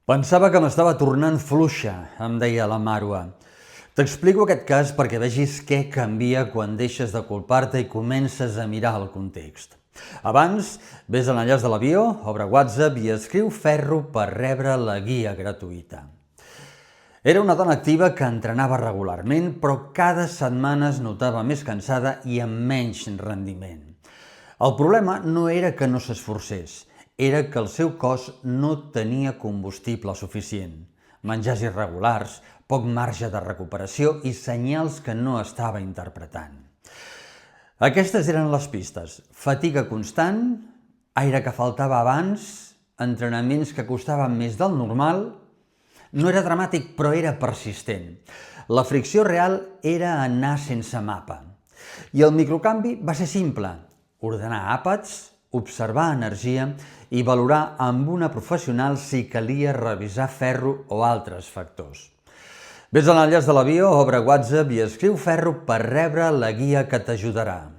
Pensava que m'estava tornant fluixa, em deia la Marwa. T'explico aquest cas perquè vegis què canvia quan deixes de culpar-te i comences a mirar el context. Abans, ves a l'enllaç de la bio, obre WhatsApp i escriu ferro per rebre la guia gratuïta. Era una dona activa que entrenava regularment, però cada setmana es notava més cansada i amb menys rendiment. El problema no era que no s'esforcés, era que el seu cos no tenia combustible suficient. Menjars irregulars, poc marge de recuperació i senyals que no estava interpretant. Aquestes eren les pistes: fatiga constant, aire que faltava abans, entrenaments que costaven més del normal. No era dramàtic, però era persistent. La fricció real era anar sense mapa. I el microcanvi va ser simple: ordenar àpats, observar energia i valorar amb una professional si calia revisar ferro o altres factors. Ves a l'enllaç de la bio, obre WhatsApp i escriu ferro per rebre la guia que t'ajudarà.